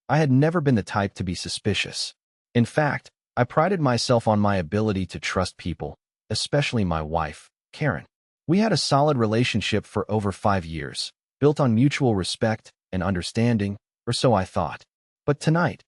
I had never been the type to be suspicious. In fact, I prided myself on my ability to trust people, especially my wife, Karen. We had a solid relationship for over 5 years, built on mutual respect and understanding, or so I thought. But tonight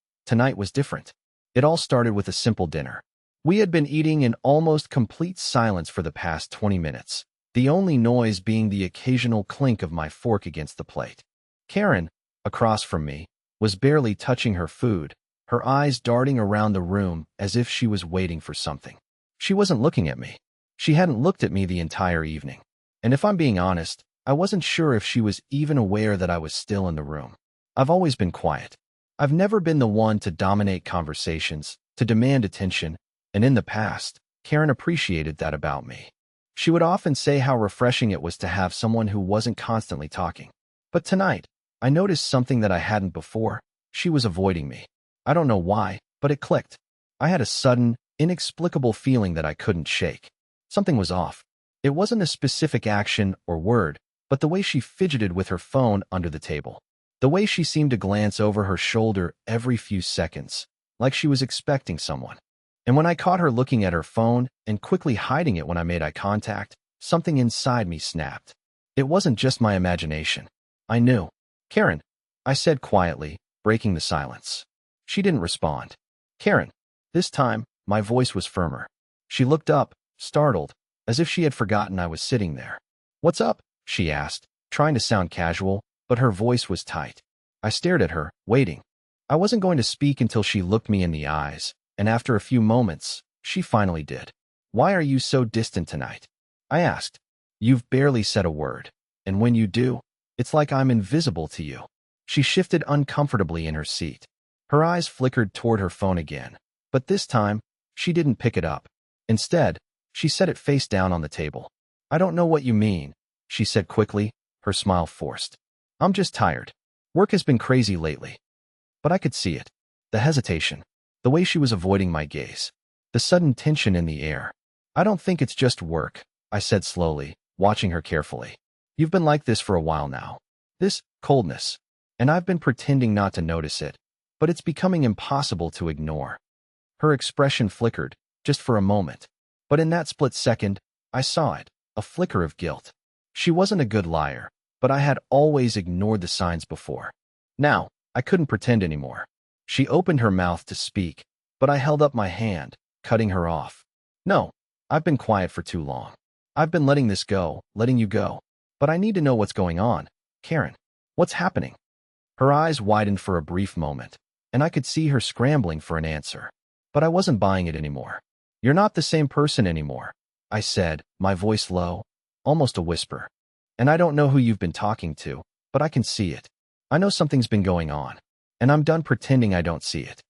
was different. It all started with a simple dinner. We had been eating in almost complete silence for the past 20 minutes, the only noise being the occasional clink of my fork against the plate. Karen, across from me, was barely touching her food, her eyes darting around the room as if she was waiting for something. She wasn't looking at me. She hadn't looked at me the entire evening. And if I'm being honest, I wasn't sure if she was even aware that I was still in the room. I've always been quiet. I've never been the one to dominate conversations, to demand attention, and in the past, Karen appreciated that about me. She would often say how refreshing it was to have someone who wasn't constantly talking. But tonight, I noticed something that I hadn't before. She was avoiding me. I don't know why, but it clicked. I had a sudden, inexplicable feeling that I couldn't shake. Something was off. It wasn't a specific action or word, but the way she fidgeted with her phone under the table. The way she seemed to glance over her shoulder every few seconds, like she was expecting someone. And when I caught her looking at her phone and quickly hiding it when I made eye contact, something inside me snapped. It wasn't just my imagination. I knew. Karen, I said quietly, breaking the silence. She didn't respond. Karen. This time, my voice was firmer. She looked up, startled, as if she had forgotten I was sitting there. What's up? She asked, trying to sound casual, but her voice was tight. I stared at her, waiting. I wasn't going to speak until she looked me in the eyes, and after a few moments, she finally did. Why are you so distant tonight? I asked. You've barely said a word, and when you do, it's like I'm invisible to you. She shifted uncomfortably in her seat. Her eyes flickered toward her phone again, but this time, she didn't pick it up. Instead, she set it face down on the table. I don't know what you mean, she said quickly, her smile forced. I'm just tired. Work has been crazy lately. But I could see it. The hesitation. The way she was avoiding my gaze. The sudden tension in the air. I don't think it's just work, I said slowly, watching her carefully. You've been like this for a while now. This coldness. And I've been pretending not to notice it, but it's becoming impossible to ignore. Her expression flickered, just for a moment. But in that split second, I saw it, a flicker of guilt. She wasn't a good liar, but I had always ignored the signs before. Now, I couldn't pretend anymore. She opened her mouth to speak, but I held up my hand, cutting her off. No, I've been quiet for too long. I've been letting this go, letting you go. But I need to know what's going on. Karen, what's happening? Her eyes widened for a brief moment, and I could see her scrambling for an answer. But I wasn't buying it anymore. You're not the same person anymore, I said, my voice low, almost a whisper. And I don't know who you've been talking to, but I can see it. I know something's been going on, and I'm done pretending I don't see it.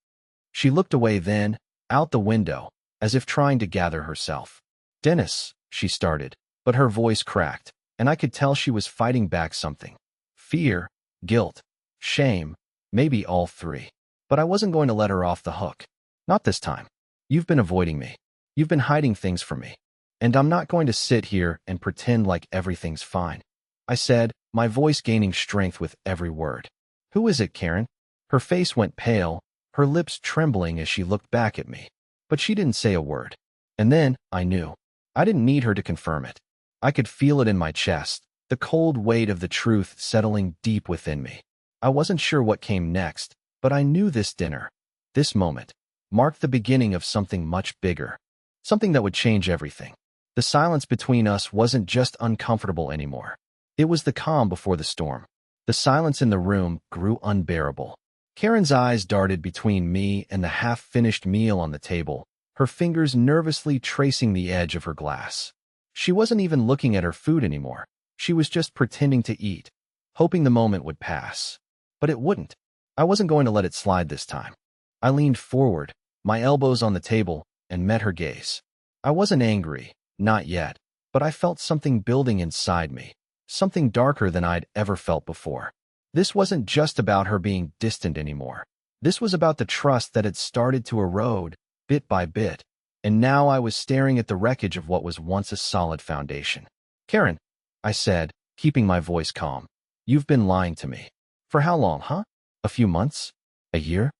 She looked away then, out the window, as if trying to gather herself. Dennis, she started, but her voice cracked, and I could tell she was fighting back something. Fear, guilt, shame, maybe all three. But I wasn't going to let her off the hook. Not this time. You've been avoiding me. You've been hiding things from me. And I'm not going to sit here and pretend like everything's fine. I said, my voice gaining strength with every word. Who is it, Karen? Her face went pale, her lips trembling as she looked back at me. But she didn't say a word. And then, I knew. I didn't need her to confirm it. I could feel it in my chest, the cold weight of the truth settling deep within me. I wasn't sure what came next, but I knew this dinner, this moment, marked the beginning of something much bigger. Something that would change everything. The silence between us wasn't just uncomfortable anymore. It was the calm before the storm. The silence in the room grew unbearable. Karen's eyes darted between me and the half-finished meal on the table, her fingers nervously tracing the edge of her glass. She wasn't even looking at her food anymore. She was just pretending to eat, hoping the moment would pass. But it wouldn't. I wasn't going to let it slide this time. I leaned forward, my elbows on the table, and met her gaze. I wasn't angry, not yet, but I felt something building inside me, something darker than I'd ever felt before. This wasn't just about her being distant anymore. This was about the trust that had started to erode, bit by bit, and now I was staring at the wreckage of what was once a solid foundation. Karen, I said, keeping my voice calm, you've been lying to me. For how long, huh? A few months? A year?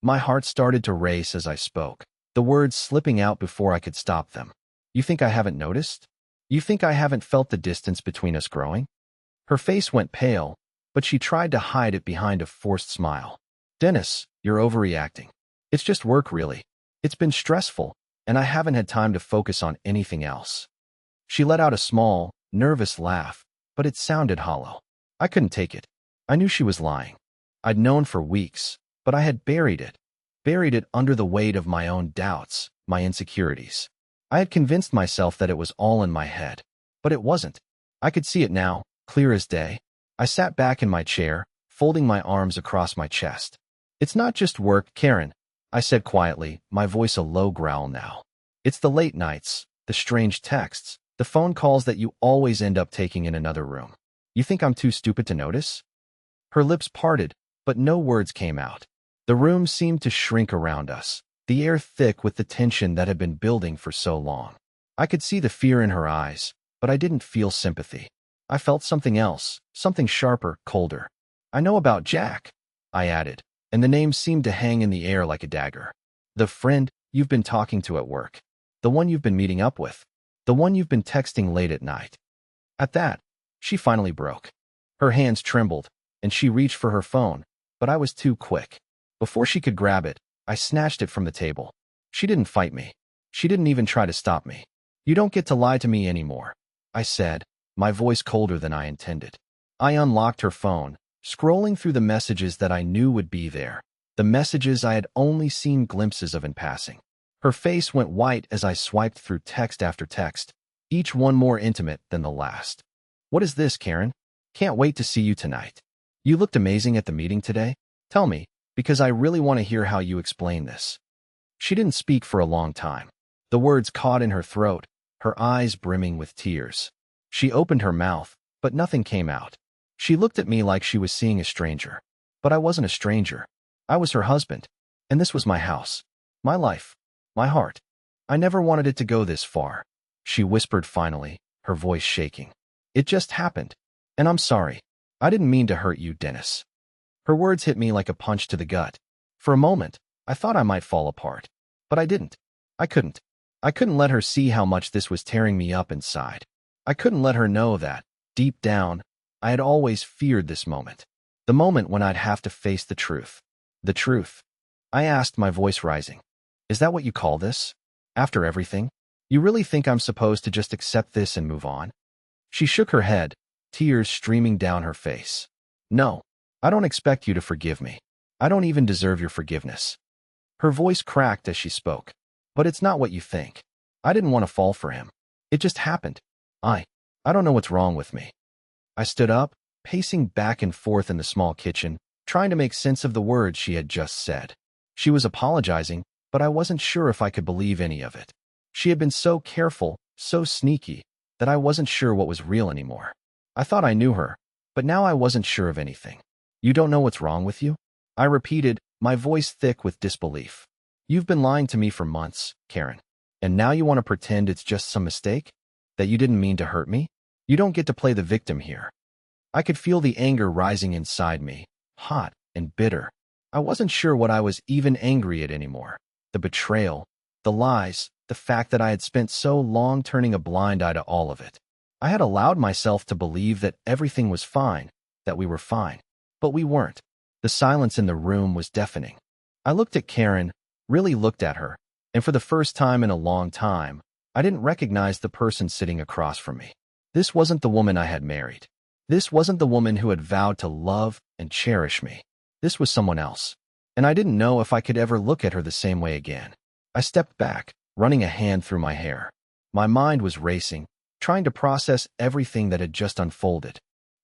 My heart started to race as I spoke, the words slipping out before I could stop them. You think I haven't noticed? You think I haven't felt the distance between us growing? Her face went pale, but she tried to hide it behind a forced smile. Dennis, you're overreacting. It's just work, really. It's been stressful, and I haven't had time to focus on anything else. She let out a small, nervous laugh, but it sounded hollow. I couldn't take it. I knew she was lying. I'd known for weeks, but I had buried it under the weight of my own doubts, my insecurities. I had convinced myself that it was all in my head, but it wasn't. I could see it now, clear as day. I sat back in my chair, folding my arms across my chest. It's not just work, Karen, I said quietly, my voice a low growl now. It's the late nights, the strange texts, the phone calls that you always end up taking in another room. You think I'm too stupid to notice? Her lips parted, but no words came out. The room seemed to shrink around us, the air thick with the tension that had been building for so long. I could see the fear in her eyes, but I didn't feel sympathy. I felt something else, something sharper, colder. I know about Jack, I added, and the name seemed to hang in the air like a dagger. The friend you've been talking to at work. The one you've been meeting up with. The one you've been texting late at night. At that, she finally broke. Her hands trembled, and she reached for her phone, but I was too quick. Before she could grab it, I snatched it from the table. She didn't fight me. She didn't even try to stop me. You don't get to lie to me anymore, I said, my voice colder than I intended. I unlocked her phone, scrolling through the messages that I knew would be there, the messages I had only seen glimpses of in passing. Her face went white as I swiped through text after text, each one more intimate than the last. What is this, Karen? Can't wait to see you tonight. You looked amazing at the meeting today. Tell me, because I really want to hear how you explain this. She didn't speak for a long time. The words caught in her throat, her eyes brimming with tears. She opened her mouth, but nothing came out. She looked at me like she was seeing a stranger. But I wasn't a stranger. I was her husband, and this was my house, my life, my heart. I never wanted it to go this far, she whispered finally, her voice shaking. It just happened, and I'm sorry. I didn't mean to hurt you, Dennis. Her words hit me like a punch to the gut. For a moment, I thought I might fall apart. But I didn't. I couldn't. I couldn't let her see how much this was tearing me up inside. I couldn't let her know that, deep down, I had always feared this moment. The moment when I'd have to face the truth. The truth. I asked, my voice rising. Is that what you call this? After everything? You really think I'm supposed to just accept this and move on? She shook her head, tears streaming down her face. No. I don't expect you to forgive me. I don't even deserve your forgiveness. Her voice cracked as she spoke. But it's not what you think. I didn't want to fall for him. It just happened. I don't know what's wrong with me. I stood up, pacing back and forth in the small kitchen, trying to make sense of the words she had just said. She was apologizing, but I wasn't sure if I could believe any of it. She had been so careful, so sneaky, that I wasn't sure what was real anymore. I thought I knew her, but now I wasn't sure of anything. You don't know what's wrong with you? I repeated, my voice thick with disbelief. You've been lying to me for months, Karen. And now you want to pretend it's just some mistake? That you didn't mean to hurt me? You don't get to play the victim here. I could feel the anger rising inside me, hot and bitter. I wasn't sure what I was even angry at anymore. The betrayal, the lies, the fact that I had spent so long turning a blind eye to all of it. I had allowed myself to believe that everything was fine, that we were fine. But we weren't. The silence in the room was deafening. I looked at Karen, really looked at her, and for the first time in a long time, I didn't recognize the person sitting across from me. This wasn't the woman I had married. This wasn't the woman who had vowed to love and cherish me. This was someone else, and I didn't know if I could ever look at her the same way again. I stepped back, running a hand through my hair. My mind was racing, trying to process everything that had just unfolded.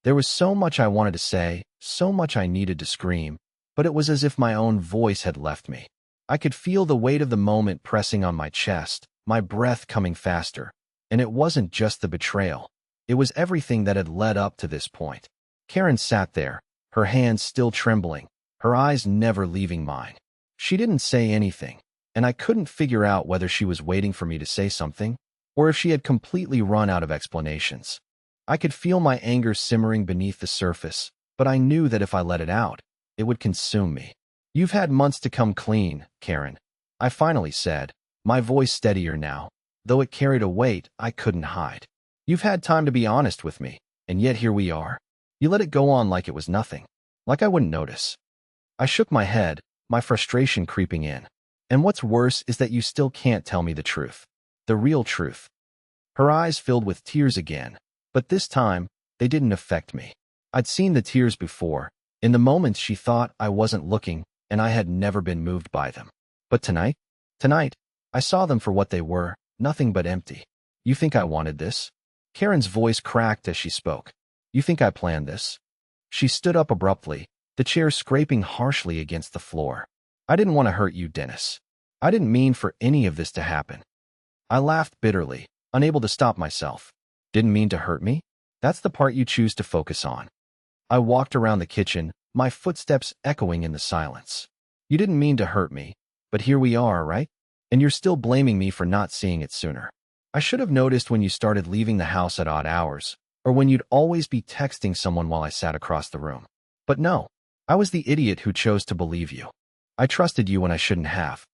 There was so much I wanted to say, so much I needed to scream, but it was as if my own voice had left me. I could feel the weight of the moment pressing on my chest, my breath coming faster. And it wasn't just the betrayal. It was everything that had led up to this point. Karen sat there, her hands still trembling, her eyes never leaving mine. She didn't say anything, and I couldn't figure out whether she was waiting for me to say something, or if she had completely run out of explanations. I could feel my anger simmering beneath the surface, but I knew that if I let it out, it would consume me. You've had months to come clean, Karen. I finally said, my voice steadier now, though it carried a weight I couldn't hide. You've had time to be honest with me, and yet here we are. You let it go on like it was nothing, like I wouldn't notice. I shook my head, my frustration creeping in. And what's worse is that you still can't tell me the truth. The real truth. Her eyes filled with tears again, but this time, they didn't affect me. I'd seen the tears before, in the moments she thought I wasn't looking, and I had never been moved by them. But tonight, I saw them for what they were, nothing but empty. You think I wanted this? Karen's voice cracked as she spoke. You think I planned this? She stood up abruptly, the chair scraping harshly against the floor. I didn't want to hurt you, Dennis. I didn't mean for any of this to happen. I laughed bitterly, unable to stop myself. Didn't mean to hurt me? That's the part you choose to focus on. I walked around the kitchen, my footsteps echoing in the silence. You didn't mean to hurt me, but here we are, right? And you're still blaming me for not seeing it sooner. I should have noticed when you started leaving the house at odd hours, or when you'd always be texting someone while I sat across the room. But no, I was the idiot who chose to believe you. I trusted you when I shouldn't have.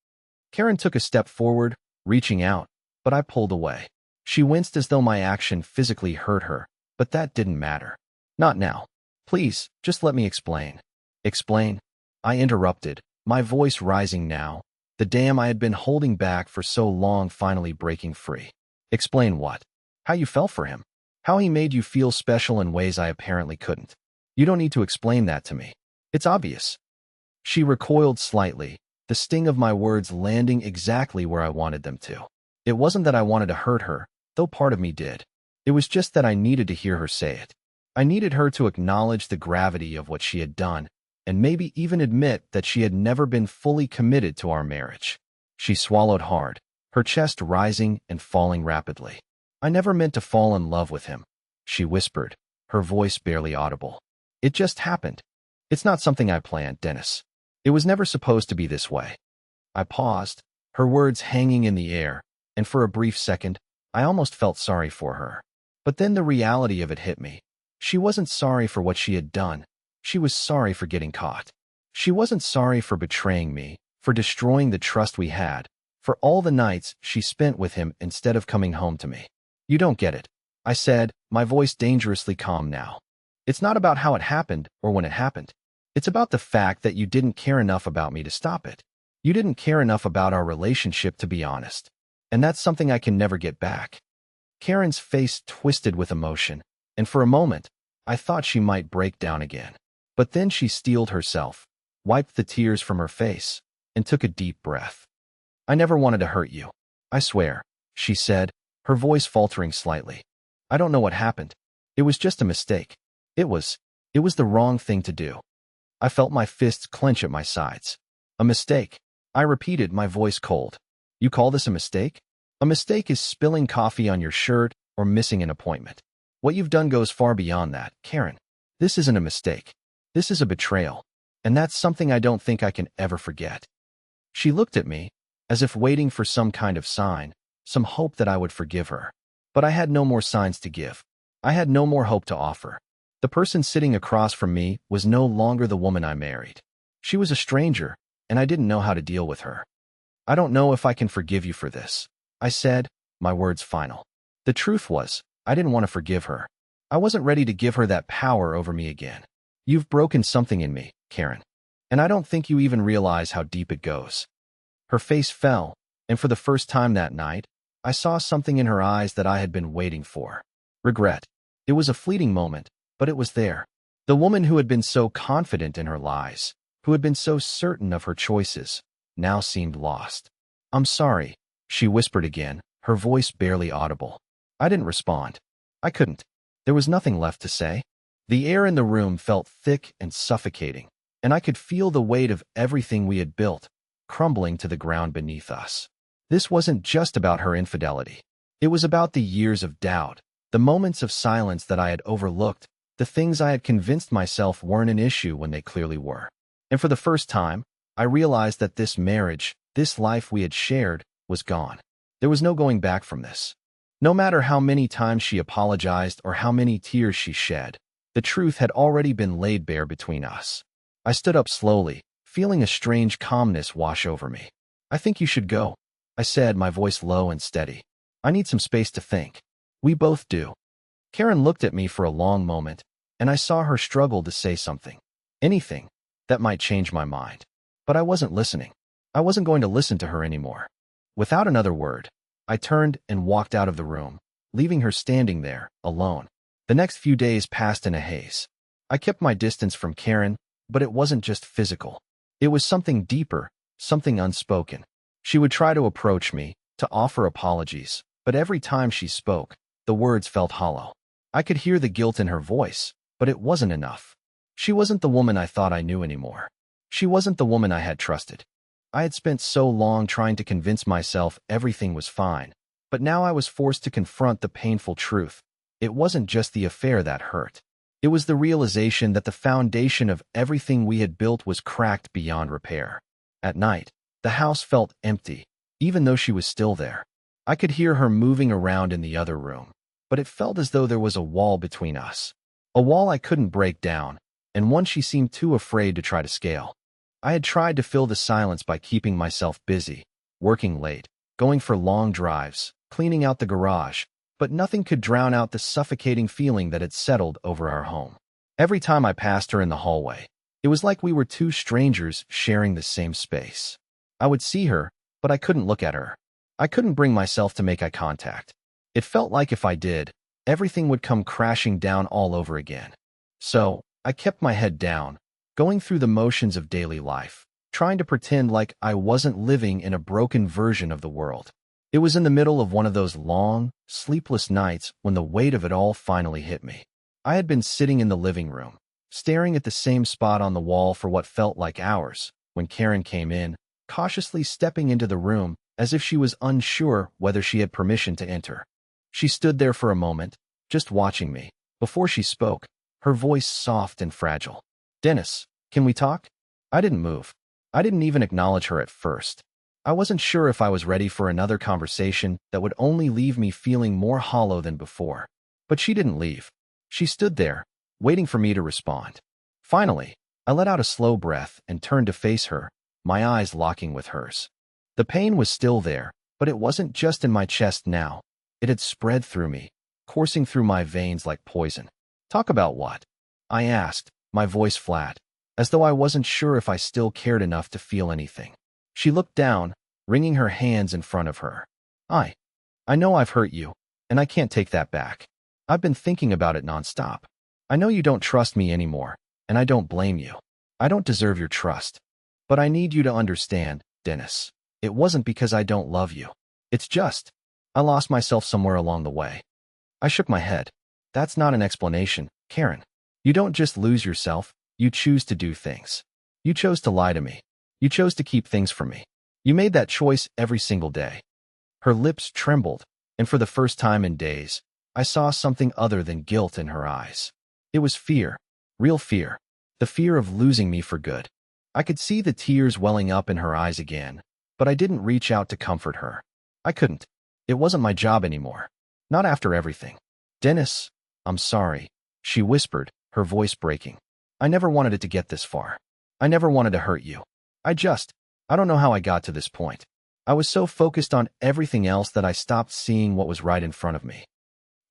Karen took a step forward, reaching out, but I pulled away. She winced as though my action physically hurt her, but that didn't matter. Not now. Please, just let me explain. Explain? I interrupted, my voice rising now, the dam I had been holding back for so long finally breaking free. Explain what? How you fell for him. How he made you feel special in ways I apparently couldn't. You don't need to explain that to me. It's obvious. She recoiled slightly, the sting of my words landing exactly where I wanted them to. It wasn't that I wanted to hurt her, though part of me did. It was just that I needed to hear her say it. I needed her to acknowledge the gravity of what she had done, and maybe even admit that she had never been fully committed to our marriage. She swallowed hard, her chest rising and falling rapidly. I never meant to fall in love with him, she whispered, her voice barely audible. It just happened. It's not something I planned, Dennis. It was never supposed to be this way. I paused, her words hanging in the air, and for a brief second, I almost felt sorry for her. But then the reality of it hit me. She wasn't sorry for what she had done. She was sorry for getting caught. She wasn't sorry for betraying me, for destroying the trust we had, for all the nights she spent with him instead of coming home to me. You don't get it, I said, my voice dangerously calm now. It's not about how it happened or when it happened. It's about the fact that you didn't care enough about me to stop it. You didn't care enough about our relationship to be honest. And that's something I can never get back. Karen's face twisted with emotion, and for a moment, I thought she might break down again. But then she steeled herself, wiped the tears from her face, and took a deep breath. I never wanted to hurt you. I swear, she said, her voice faltering slightly. I don't know what happened. It was just a mistake. It was the wrong thing to do. I felt my fists clench at my sides. A mistake. I repeated, my voice cold. You call this a mistake? A mistake is spilling coffee on your shirt or missing an appointment. What you've done goes far beyond that, Karen. This isn't a mistake. This is a betrayal. And that's something I don't think I can ever forget. She looked at me, as if waiting for some kind of sign, some hope that I would forgive her. But I had no more signs to give. I had no more hope to offer. The person sitting across from me was no longer the woman I married. She was a stranger, and I didn't know how to deal with her. I don't know if I can forgive you for this, I said, my words final. The truth was, I didn't want to forgive her. I wasn't ready to give her that power over me again. You've broken something in me, Karen. And I don't think you even realize how deep it goes. Her face fell, and for the first time that night, I saw something in her eyes that I had been waiting for. Regret. It was a fleeting moment, but it was there. The woman who had been so confident in her lies, who had been so certain of her choices, now seemed lost. I'm sorry, she whispered again, her voice barely audible. I didn't respond. I couldn't. There was nothing left to say. The air in the room felt thick and suffocating, and I could feel the weight of everything we had built, crumbling to the ground beneath us. This wasn't just about her infidelity. It was about the years of doubt, the moments of silence that I had overlooked, the things I had convinced myself weren't an issue when they clearly were. And for the first time, I realized that this marriage, this life we had shared, was gone. There was no going back from this. No matter how many times she apologized or how many tears she shed, the truth had already been laid bare between us. I stood up slowly, feeling a strange calmness wash over me. "I think you should go," I said, my voice low and steady. "I need some space to think." "We both do." Karen looked at me for a long moment, and I saw her struggle to say something. Anything that might change my mind. But I wasn't listening. I wasn't going to listen to her anymore. Without another word, I turned and walked out of the room, leaving her standing there, alone. The next few days passed in a haze. I kept my distance from Karen, but it wasn't just physical. It was something deeper, something unspoken. She would try to approach me, to offer apologies, but every time she spoke, the words felt hollow. I could hear the guilt in her voice, but it wasn't enough. She wasn't the woman I thought I knew anymore. She wasn't the woman I had trusted. I had spent so long trying to convince myself everything was fine, but now I was forced to confront the painful truth. It wasn't just the affair that hurt. It was the realization that the foundation of everything we had built was cracked beyond repair. At night, the house felt empty, even though she was still there. I could hear her moving around in the other room, but it felt as though there was a wall between us. A wall I couldn't break down, and one she seemed too afraid to try to scale. I had tried to fill the silence by keeping myself busy, working late, going for long drives, cleaning out the garage, but nothing could drown out the suffocating feeling that had settled over our home. Every time I passed her in the hallway, it was like we were two strangers sharing the same space. I would see her, but I couldn't look at her. I couldn't bring myself to make eye contact. It felt like if I did, everything would come crashing down all over again. So, I kept my head down, going through the motions of daily life, trying to pretend like I wasn't living in a broken version of the world. It was in the middle of one of those long, sleepless nights when the weight of it all finally hit me. I had been sitting in the living room, staring at the same spot on the wall for what felt like hours, when Karen came in, cautiously stepping into the room as if she was unsure whether she had permission to enter. She stood there for a moment, just watching me. Before she spoke, her voice soft and fragile. "Dennis, can we talk?" I didn't move. I didn't even acknowledge her at first. I wasn't sure if I was ready for another conversation that would only leave me feeling more hollow than before. But she didn't leave. She stood there, waiting for me to respond. Finally, I let out a slow breath and turned to face her, my eyes locking with hers. The pain was still there, but it wasn't just in my chest now. It had spread through me, coursing through my veins like poison. "Talk about what?" I asked, my voice flat, as though I wasn't sure if I still cared enough to feel anything. She looked down, wringing her hands in front of her. I know I've hurt you, and I can't take that back. I've been thinking about it nonstop. I know you don't trust me anymore, and I don't blame you. I don't deserve your trust. But I need you to understand, Dennis. It wasn't because I don't love you. It's just, I lost myself somewhere along the way." I shook my head. "That's not an explanation, Karen. You don't just lose yourself, you choose to do things. You chose to lie to me. You chose to keep things from me. You made that choice every single day." Her lips trembled, and for the first time in days, I saw something other than guilt in her eyes. It was fear, real fear, the fear of losing me for good. I could see the tears welling up in her eyes again, but I didn't reach out to comfort her. I couldn't. It wasn't my job anymore. Not after everything. "Dennis, I'm sorry," she whispered, her voice breaking. "I never wanted it to get this far. I never wanted to hurt you. I don't know how I got to this point. I was so focused on everything else that I stopped seeing what was right in front of me."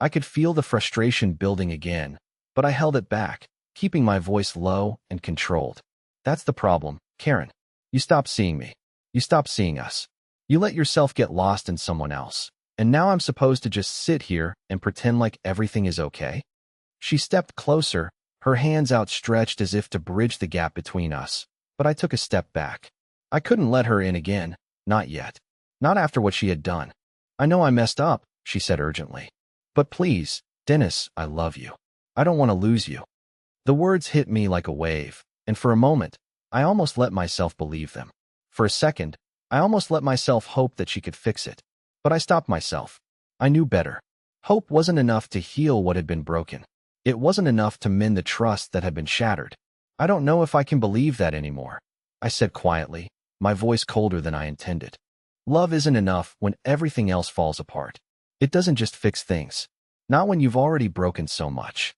I could feel the frustration building again, but I held it back, keeping my voice low and controlled. "That's the problem, Karen. You stopped seeing me. You stopped seeing us. You let yourself get lost in someone else, and now I'm supposed to just sit here and pretend like everything is okay?" She stepped closer, her hands outstretched as if to bridge the gap between us, but I took a step back. I couldn't let her in again, not yet. Not after what she had done. "I know I messed up," she said urgently. "But please, Dennis, I love you. I don't want to lose you." The words hit me like a wave, and for a moment, I almost let myself believe them. For a second, I almost let myself hope that she could fix it. But I stopped myself. I knew better. Hope wasn't enough to heal what had been broken. It wasn't enough to mend the trust that had been shattered. "I don't know if I can believe that anymore," I said quietly, my voice colder than I intended. "Love isn't enough when everything else falls apart. It doesn't just fix things. Not when you've already broken so much."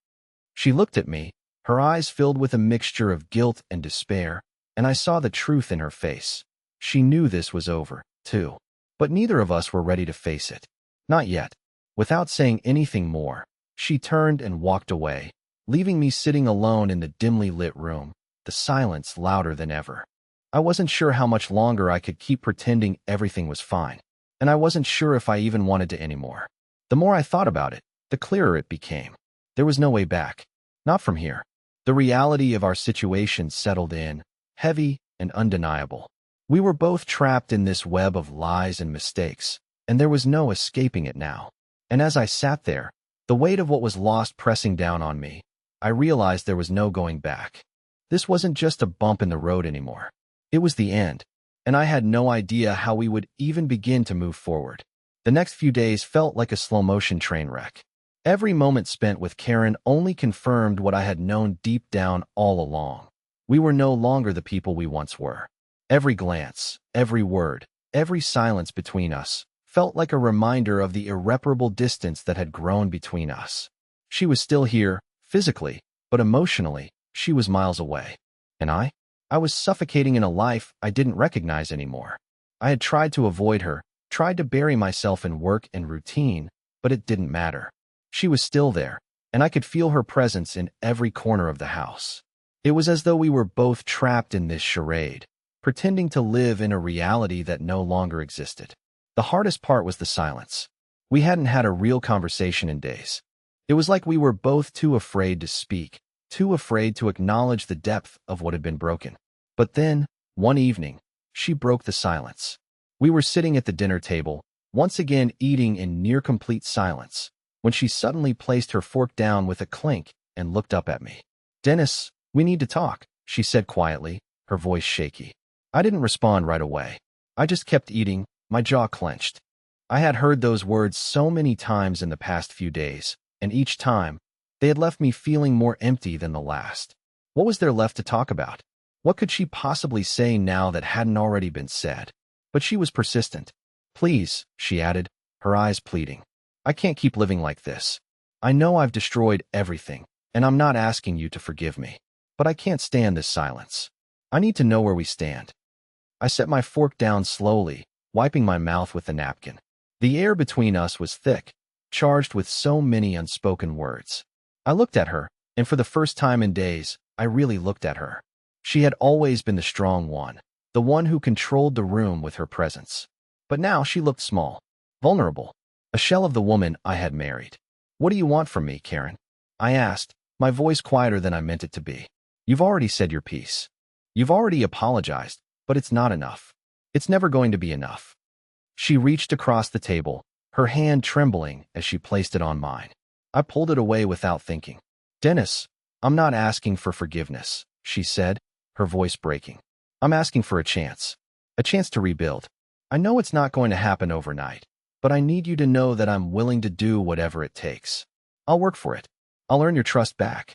She looked at me, her eyes filled with a mixture of guilt and despair, and I saw the truth in her face. She knew this was over, too. But neither of us were ready to face it. Not yet. Without saying anything more, she turned and walked away, leaving me sitting alone in the dimly lit room, the silence louder than ever. I wasn't sure how much longer I could keep pretending everything was fine, and I wasn't sure if I even wanted to anymore. The more I thought about it, the clearer it became. There was no way back. Not from here. The reality of our situation settled in, heavy and undeniable. We were both trapped in this web of lies and mistakes, and there was no escaping it now. And as I sat there, the weight of what was lost pressing down on me, I realized there was no going back. This wasn't just a bump in the road anymore. It was the end, and I had no idea how we would even begin to move forward. The next few days felt like a slow-motion train wreck. Every moment spent with Karen only confirmed what I had known deep down all along. We were no longer the people we once were. Every glance, every word, every silence between us felt like a reminder of the irreparable distance that had grown between us. She was still here, physically, but emotionally, she was miles away. And I was suffocating in a life I didn't recognize anymore. I had tried to avoid her, tried to bury myself in work and routine, but it didn't matter. She was still there, and I could feel her presence in every corner of the house. It was as though we were both trapped in this charade, pretending to live in a reality that no longer existed. The hardest part was the silence. We hadn't had a real conversation in days. It was like we were both too afraid to speak, too afraid to acknowledge the depth of what had been broken. But then, one evening, she broke the silence. We were sitting at the dinner table, once again eating in near-complete silence, when she suddenly placed her fork down with a clink and looked up at me. "Dennis, we need to talk," she said quietly, her voice shaky. I didn't respond right away. I just kept eating, my jaw clenched. I had heard those words so many times in the past few days, and each time, they had left me feeling more empty than the last. What was there left to talk about? What could she possibly say now that hadn't already been said? But she was persistent. "Please," she added, her eyes pleading. "I can't keep living like this. I know I've destroyed everything, and I'm not asking you to forgive me. But I can't stand this silence. I need to know where we stand." I set my fork down slowly, wiping my mouth with the napkin. The air between us was thick, charged with so many unspoken words. I looked at her, and for the first time in days, I really looked at her. She had always been the strong one, the one who controlled the room with her presence. But now she looked small, vulnerable, a shell of the woman I had married. "What do you want from me, Karen?" I asked, my voice quieter than I meant it to be. "You've already said your piece. You've already apologized, but it's not enough. It's never going to be enough." She reached across the table, her hand trembling as she placed it on mine. I pulled it away without thinking. "Dennis, I'm not asking for forgiveness," she said, her voice breaking. "I'm asking for a chance to rebuild. I know it's not going to happen overnight, but I need you to know that I'm willing to do whatever it takes. I'll work for it. I'll earn your trust back."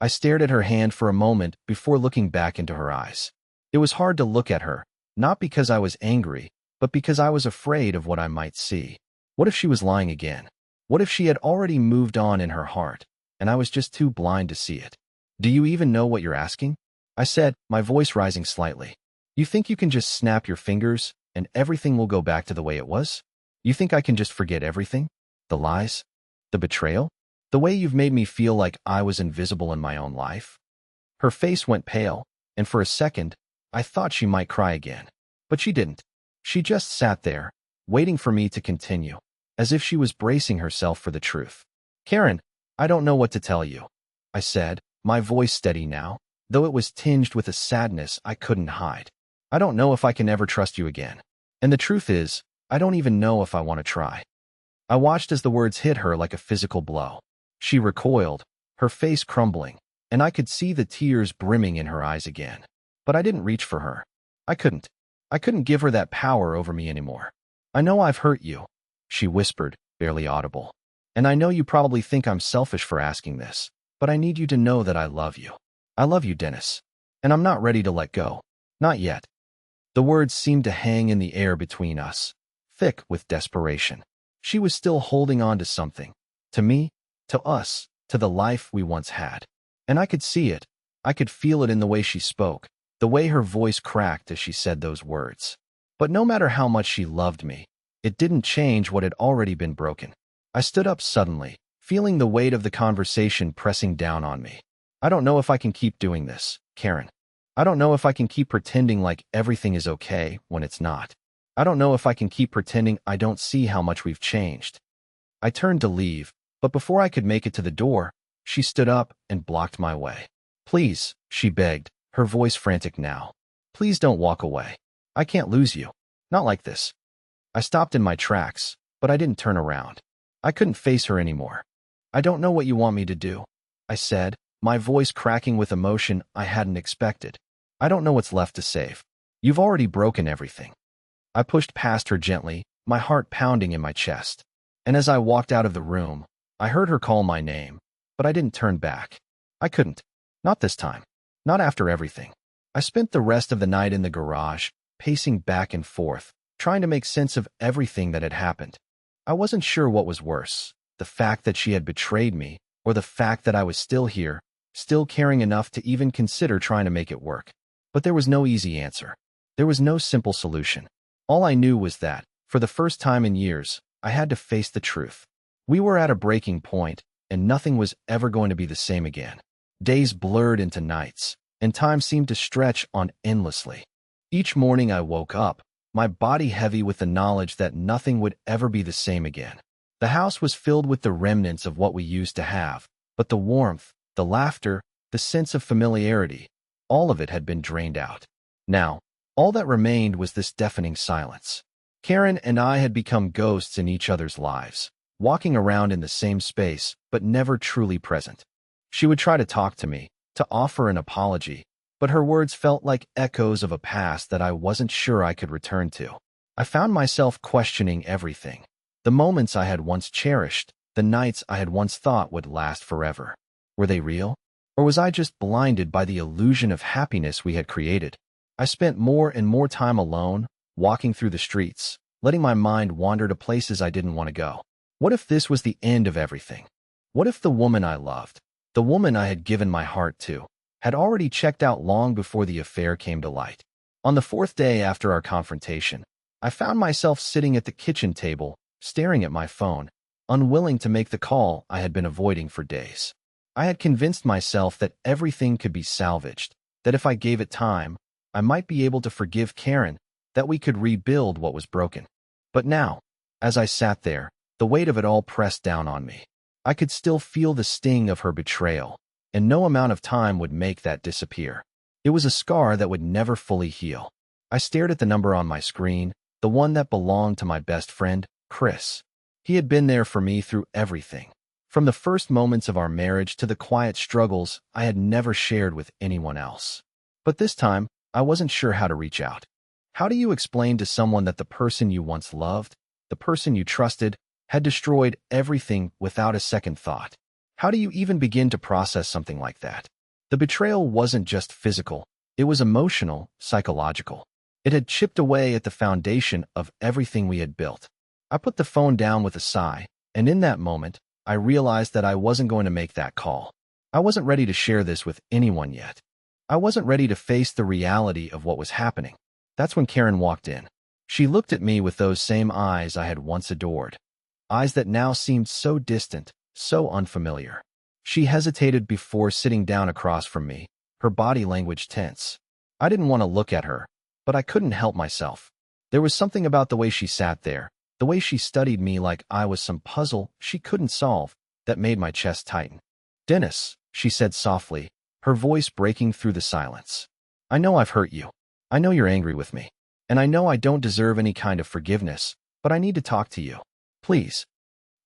I stared at her hand for a moment before looking back into her eyes. It was hard to look at her, not because I was angry, but because I was afraid of what I might see. What if she was lying again? What if she had already moved on in her heart, and I was just too blind to see it? "Do you even know what you're asking?" I said, my voice rising slightly. "You think you can just snap your fingers, and everything will go back to the way it was? You think I can just forget everything? The lies? The betrayal? The way you've made me feel like I was invisible in my own life?" Her face went pale, and for a second, I thought she might cry again. But she didn't. She just sat there, waiting for me to continue, as if she was bracing herself for the truth. "Karen, I don't know what to tell you," I said, my voice steady now, though it was tinged with a sadness I couldn't hide. "I don't know if I can ever trust you again. And the truth is, I don't even know if I want to try." I watched as the words hit her like a physical blow. She recoiled, her face crumbling, and I could see the tears brimming in her eyes again. But I didn't reach for her. I couldn't. I couldn't give her that power over me anymore. "I know I've hurt you," she whispered, barely audible. "And I know you probably think I'm selfish for asking this, but I need you to know that I love you. I love you, Dennis. And I'm not ready to let go. Not yet." The words seemed to hang in the air between us, thick with desperation. She was still holding on to something. To me, to us, to the life we once had. And I could see it. I could feel it in the way she spoke, the way her voice cracked as she said those words. But no matter how much she loved me, it didn't change what had already been broken. I stood up suddenly, feeling the weight of the conversation pressing down on me. I don't know if I can keep doing this, Karen. I don't know if I can keep pretending like everything is okay when it's not. I don't know if I can keep pretending I don't see how much we've changed. I turned to leave, but before I could make it to the door, she stood up and blocked my way. Please, she begged, her voice frantic now. Please don't walk away. I can't lose you. Not like this. I stopped in my tracks, but I didn't turn around. I couldn't face her anymore. I don't know what you want me to do, I said, my voice cracking with emotion I hadn't expected. I don't know what's left to save. You've already broken everything. I pushed past her gently, my heart pounding in my chest. And as I walked out of the room, I heard her call my name, but I didn't turn back. I couldn't. Not this time. Not after everything. I spent the rest of the night in the garage, pacing back and forth, trying to make sense of everything that had happened. I wasn't sure what was worse, the fact that she had betrayed me, or the fact that I was still here, still caring enough to even consider trying to make it work. But there was no easy answer. There was no simple solution. All I knew was that, for the first time in years, I had to face the truth. We were at a breaking point, and nothing was ever going to be the same again. Days blurred into nights, and time seemed to stretch on endlessly. Each morning I woke up, my body heavy with the knowledge that nothing would ever be the same again. The house was filled with the remnants of what we used to have, but the warmth, the laughter, the sense of familiarity, all of it had been drained out. Now, all that remained was this deafening silence. Karen and I had become ghosts in each other's lives, walking around in the same space, but never truly present. She would try to talk to me, to offer an apology, but her words felt like echoes of a past that I wasn't sure I could return to. I found myself questioning everything. The moments I had once cherished, the nights I had once thought would last forever. Were they real? Or was I just blinded by the illusion of happiness we had created? I spent more and more time alone, walking through the streets, letting my mind wander to places I didn't want to go. What if this was the end of everything? What if the woman I loved, the woman I had given my heart to, had already checked out long before the affair came to light? On the fourth day after our confrontation, I found myself sitting at the kitchen table, staring at my phone, unwilling to make the call I had been avoiding for days. I had convinced myself that everything could be salvaged, that if I gave it time, I might be able to forgive Karen, that we could rebuild what was broken. But now, as I sat there, the weight of it all pressed down on me. I could still feel the sting of her betrayal, and no amount of time would make that disappear. It was a scar that would never fully heal. I stared at the number on my screen, the one that belonged to my best friend, Chris. He had been there for me through everything, from the first moments of our marriage to the quiet struggles I had never shared with anyone else. But this time, I wasn't sure how to reach out. How do you explain to someone that the person you once loved, the person you trusted, had destroyed everything without a second thought? How do you even begin to process something like that? The betrayal wasn't just physical, it was emotional, psychological. It had chipped away at the foundation of everything we had built. I put the phone down with a sigh, and in that moment, I realized that I wasn't going to make that call. I wasn't ready to share this with anyone yet. I wasn't ready to face the reality of what was happening. That's when Karen walked in. She looked at me with those same eyes I had once adored. Eyes that now seemed so distant, so unfamiliar. She hesitated before sitting down across from me, her body language tense. I didn't want to look at her, but I couldn't help myself. There was something about the way she sat there, the way she studied me like I was some puzzle she couldn't solve, that made my chest tighten. "Dennis," she said softly, her voice breaking through the silence. "I know I've hurt you. I know you're angry with me. And I know I don't deserve any kind of forgiveness, but I need to talk to you. Please."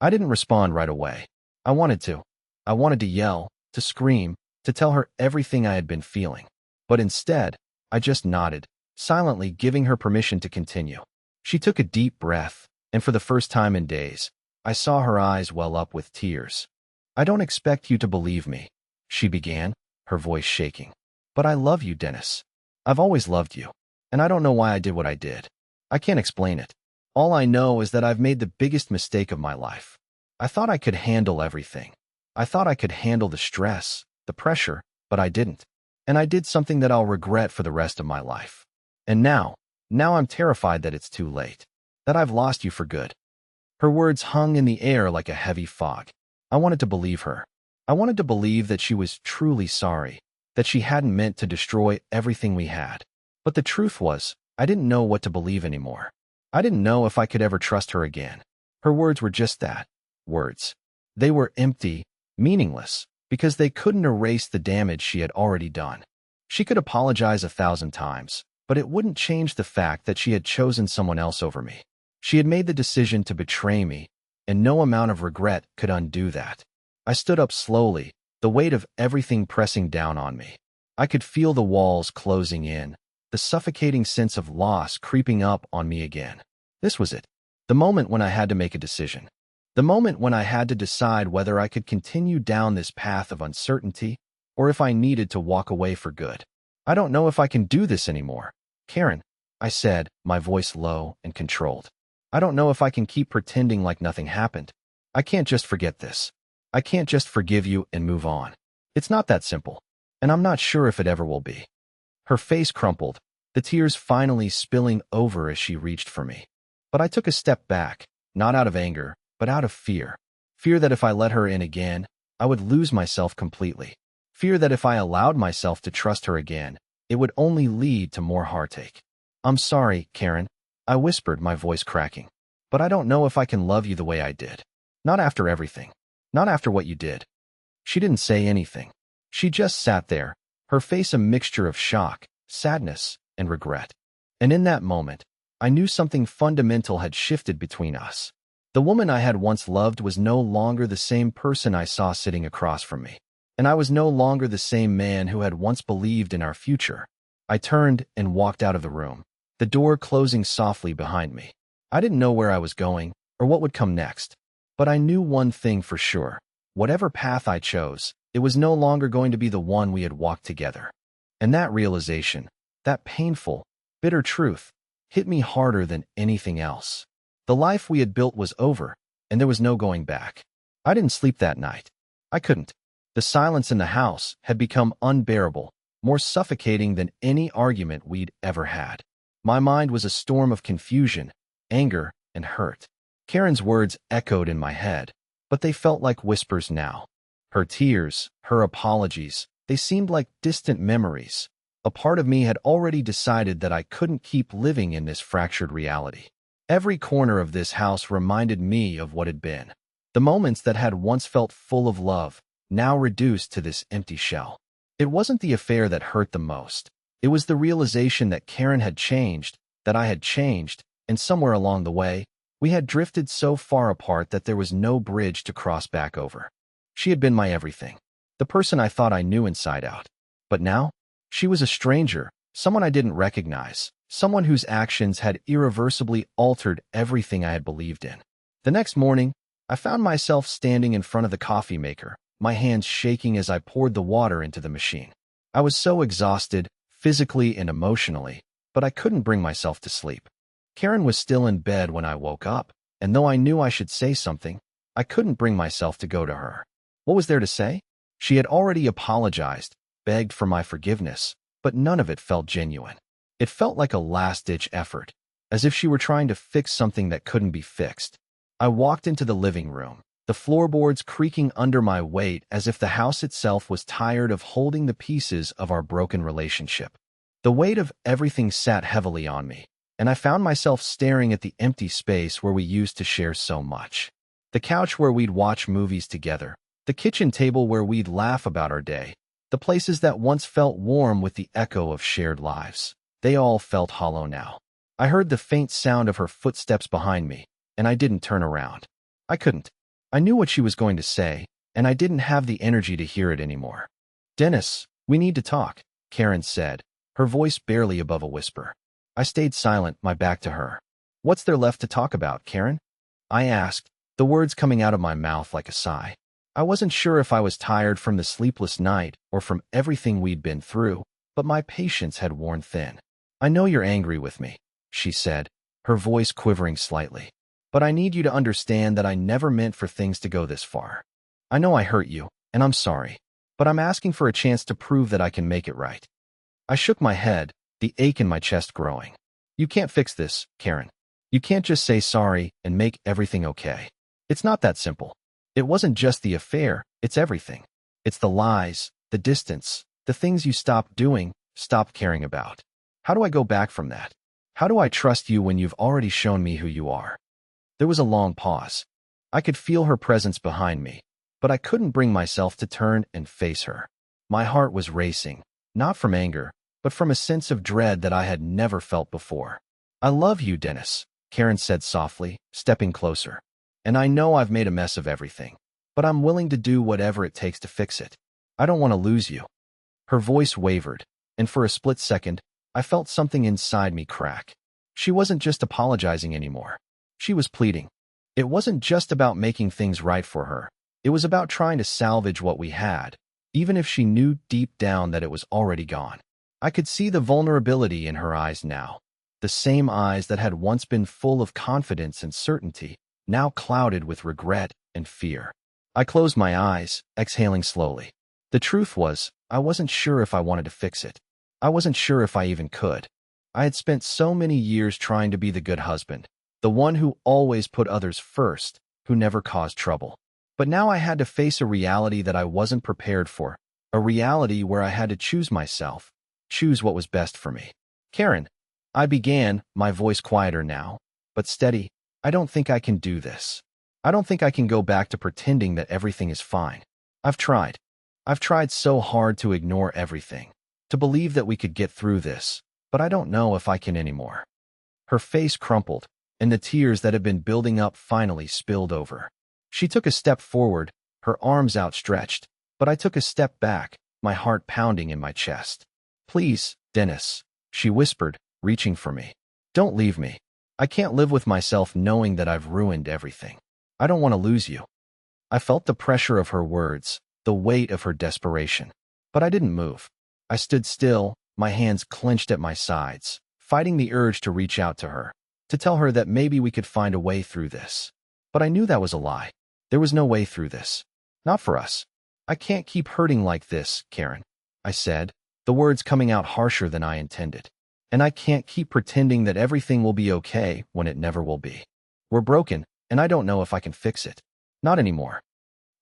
I didn't respond right away. I wanted to. I wanted to yell, to scream, to tell her everything I had been feeling. But instead, I just nodded, silently giving her permission to continue. She took a deep breath, and for the first time in days, I saw her eyes well up with tears. "I don't expect you to believe me," she began, her voice shaking. "But I love you, Dennis. I've always loved you, and I don't know why I did what I did. I can't explain it. All I know is that I've made the biggest mistake of my life. I thought I could handle everything. I thought I could handle the stress, the pressure, but I didn't. and I did something that I'll regret for the rest of my life. And now I'm terrified that it's too late, that I've lost you for good." Her words hung in the air like a heavy fog. I wanted to believe her. I wanted to believe that she was truly sorry, that she hadn't meant to destroy everything we had. But the truth was, I didn't know what to believe anymore. I didn't know if I could ever trust her again. Her words were just that, words. They were empty, meaningless, because they couldn't erase the damage she had already done. She could apologize 1,000 times, but it wouldn't change the fact that she had chosen someone else over me. She had made the decision to betray me, and no amount of regret could undo that. I stood up slowly, the weight of everything pressing down on me. I could feel the walls closing in, the suffocating sense of loss creeping up on me again. This was it. The moment when I had to make a decision. The moment when I had to decide whether I could continue down this path of uncertainty or if I needed to walk away for good. "I don't know if I can do this anymore, Karen," I said, my voice low and controlled. "I don't know if I can keep pretending like nothing happened. I can't just forget this. I can't just forgive you and move on. It's not that simple, and I'm not sure if it ever will be." Her face crumpled, the tears finally spilling over as she reached for me. But I took a step back, not out of anger, but out of fear. Fear that if I let her in again, I would lose myself completely. Fear that if I allowed myself to trust her again, it would only lead to more heartache. "I'm sorry, Karen," I whispered, my voice cracking. "But I don't know if I can love you the way I did. Not after everything. Not after what you did." She didn't say anything. She just sat there, her face a mixture of shock, sadness, and regret. And in that moment, I knew something fundamental had shifted between us. The woman I had once loved was no longer the same person I saw sitting across from me. And I was no longer the same man who had once believed in our future. I turned and walked out of the room, the door closing softly behind me. I didn't know where I was going or what would come next, but I knew one thing for sure. Whatever path I chose, it was no longer going to be the one we had walked together. And that realization, that painful, bitter truth, hit me harder than anything else. The life we had built was over, and there was no going back. I didn't sleep that night. I couldn't. The silence in the house had become unbearable, more suffocating than any argument we'd ever had. My mind was a storm of confusion, anger, and hurt. Karen's words echoed in my head, but they felt like whispers now. Her tears, her apologies, they seemed like distant memories. A part of me had already decided that I couldn't keep living in this fractured reality. Every corner of this house reminded me of what had been. The moments that had once felt full of love, now reduced to this empty shell. It wasn't the affair that hurt the most. It was the realization that Karen had changed, that I had changed, and somewhere along the way, we had drifted so far apart that there was no bridge to cross back over. She had been my everything, the person I thought I knew inside out. But now, she was a stranger, someone I didn't recognize, someone whose actions had irreversibly altered everything I had believed in. The next morning, I found myself standing in front of the coffee maker, my hands shaking as I poured the water into the machine. I was so exhausted, physically and emotionally, but I couldn't bring myself to sleep. Karen was still in bed when I woke up, and though I knew I should say something, I couldn't bring myself to go to her. What was there to say? She had already apologized, begged for my forgiveness, but none of it felt genuine. It felt like a last-ditch effort, as if she were trying to fix something that couldn't be fixed. I walked into the living room, the floorboards creaking under my weight as if the house itself was tired of holding the pieces of our broken relationship. The weight of everything sat heavily on me, and I found myself staring at the empty space where we used to share so much. The couch where we'd watch movies together, the kitchen table where we'd laugh about our day, the places that once felt warm with the echo of shared lives. They all felt hollow now. I heard the faint sound of her footsteps behind me, and I didn't turn around. I couldn't. I knew what she was going to say, and I didn't have the energy to hear it anymore. "Dennis, we need to talk," Karen said, her voice barely above a whisper. I stayed silent, my back to her. "What's there left to talk about, Karen?" I asked, the words coming out of my mouth like a sigh. I wasn't sure if I was tired from the sleepless night or from everything we'd been through, but my patience had worn thin. "I know you're angry with me," she said, her voice quivering slightly. "But I need you to understand that I never meant for things to go this far. I know I hurt you, and I'm sorry. but I'm asking for a chance to prove that I can make it right. I shook my head, the ache in my chest growing. You can't fix this, Karen. You can't just say sorry and make everything okay. It's not that simple. It wasn't just the affair, it's everything. It's the lies, the distance, the things you stopped doing, stopped caring about. How do I go back from that? How do I trust you when you've already shown me who you are? There was a long pause. I could feel her presence behind me, but I couldn't bring myself to turn and face her. My heart was racing, not from anger, but from a sense of dread that I had never felt before. I love you, Dennis, Karen said softly, stepping closer. And I know I've made a mess of everything, but I'm willing to do whatever it takes to fix it. I don't want to lose you. Her voice wavered, and for a split second, I felt something inside me crack. She wasn't just apologizing anymore. She was pleading. It wasn't just about making things right for her. It was about trying to salvage what we had, even if she knew deep down that it was already gone. I could see the vulnerability in her eyes now, the same eyes that had once been full of confidence and certainty, now clouded with regret and fear. I closed my eyes, exhaling slowly. The truth was, I wasn't sure if I wanted to fix it. I wasn't sure if I even could. I had spent so many years trying to be the good husband, the one who always put others first, who never caused trouble. But now I had to face a reality that I wasn't prepared for, a reality where I had to choose myself, choose what was best for me. Karen, I began, my voice quieter now, but steady. I don't think I can do this. I don't think I can go back to pretending that everything is fine. I've tried. I've tried so hard to ignore everything, to believe that we could get through this, but I don't know if I can anymore. Her face crumpled, and the tears that had been building up finally spilled over. She took a step forward, her arms outstretched, but I took a step back, my heart pounding in my chest. Please, Dennis, she whispered, reaching for me. Don't leave me. I can't live with myself knowing that I've ruined everything. I don't want to lose you. I felt the pressure of her words, the weight of her desperation. But I didn't move. I stood still, my hands clenched at my sides, fighting the urge to reach out to her, to tell her that maybe we could find a way through this. But I knew that was a lie. There was no way through this. Not for us. I can't keep hurting like this, Karen, I said, the words coming out harsher than I intended. And I can't keep pretending that everything will be okay when it never will be. We're broken, and I don't know if I can fix it. Not anymore.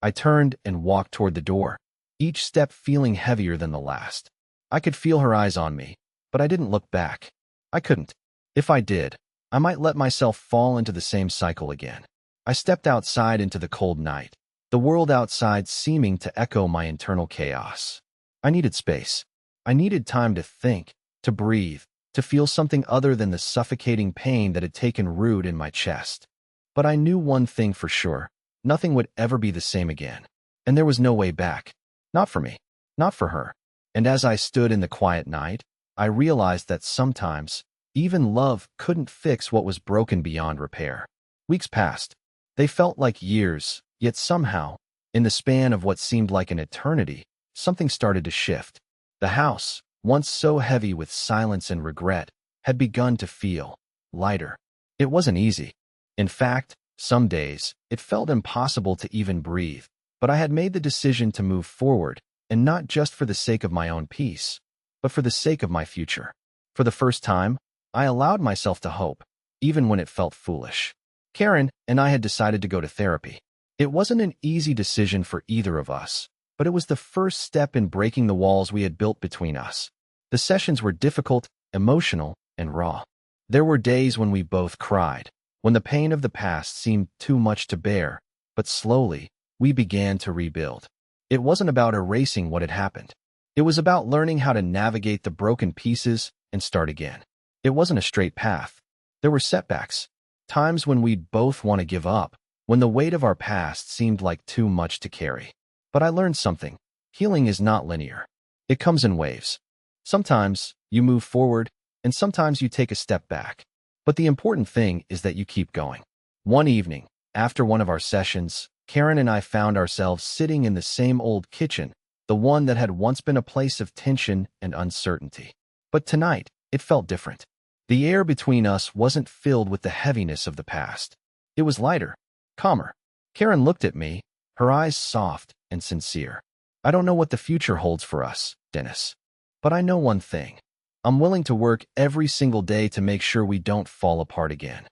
I turned and walked toward the door, each step feeling heavier than the last. I could feel her eyes on me, but I didn't look back. I couldn't. If I did, I might let myself fall into the same cycle again. I stepped outside into the cold night, the world outside seeming to echo my internal chaos. I needed space. I needed time to think, to breathe, to feel something other than the suffocating pain that had taken root in my chest. But I knew one thing for sure. Nothing would ever be the same again. And there was no way back. Not for me. Not for her. And as I stood in the quiet night, I realized that sometimes, even love couldn't fix what was broken beyond repair. Weeks passed. They felt like years, yet somehow, in the span of what seemed like an eternity, something started to shift. The house, once so heavy with silence and regret, had begun to feel lighter. It wasn't easy. In fact, some days, it felt impossible to even breathe, but I had made the decision to move forward, and not just for the sake of my own peace, but for the sake of my future. For the first time, I allowed myself to hope, even when it felt foolish. Karen and I had decided to go to therapy. It wasn't an easy decision for either of us, but it was the first step in breaking the walls we had built between us. The sessions were difficult, emotional, and raw. There were days when we both cried, when the pain of the past seemed too much to bear, but slowly, we began to rebuild. It wasn't about erasing what had happened. It was about learning how to navigate the broken pieces and start again. It wasn't a straight path. There were setbacks, times when we'd both want to give up, when the weight of our past seemed like too much to carry. But I learned something. Healing is not linear. It comes in waves. Sometimes you move forward, and sometimes you take a step back. But the important thing is that you keep going. One evening, after one of our sessions, Karen and I found ourselves sitting in the same old kitchen, the one that had once been a place of tension and uncertainty. But tonight, it felt different. The air between us wasn't filled with the heaviness of the past. It was lighter, calmer. Karen looked at me, her eyes soft and sincere. I don't know what the future holds for us, Dennis. But I know one thing. I'm willing to work every single day to make sure we don't fall apart again.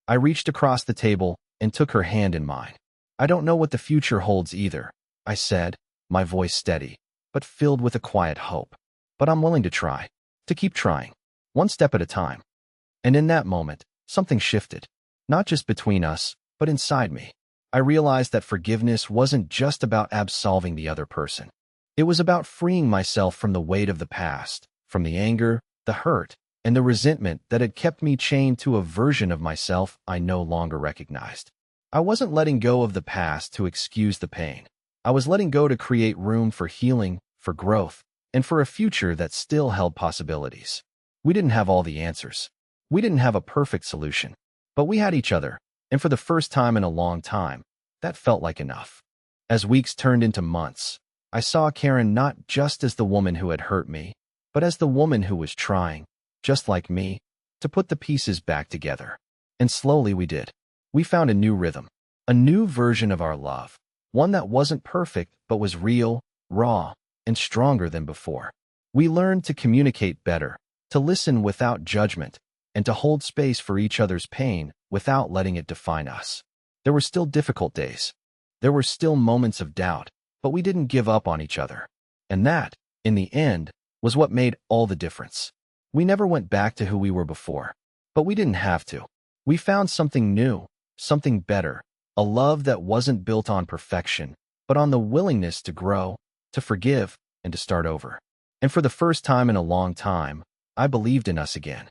I reached across the table and took her hand in mine. I don't know what the future holds either, I said, my voice steady, but filled with a quiet hope. But I'm willing to try, to keep trying, one step at a time. And in that moment, something shifted, not just between us, but inside me. I realized that forgiveness wasn't just about absolving the other person. It was about freeing myself from the weight of the past, from the anger, the hurt, and the resentment that had kept me chained to a version of myself I no longer recognized. I wasn't letting go of the past to excuse the pain. I was letting go to create room for healing, for growth, and for a future that still held possibilities. We didn't have all the answers. We didn't have a perfect solution. But we had each other, and for the first time in a long time, that felt like enough. As weeks turned into months, I saw Karen not just as the woman who had hurt me, but as the woman who was trying, just like me, to put the pieces back together. And slowly we did. We found a new rhythm, a new version of our love, one that wasn't perfect but was real, raw, and stronger than before. We learned to communicate better, to listen without judgment, and to hold space for each other's pain without letting it define us. There were still difficult days. There were still moments of doubt, but we didn't give up on each other. And that, in the end, was what made all the difference. We never went back to who we were before, but we didn't have to. We found something new, something better, a love that wasn't built on perfection, but on the willingness to grow, to forgive, and to start over. And for the first time in a long time, I believed in us again.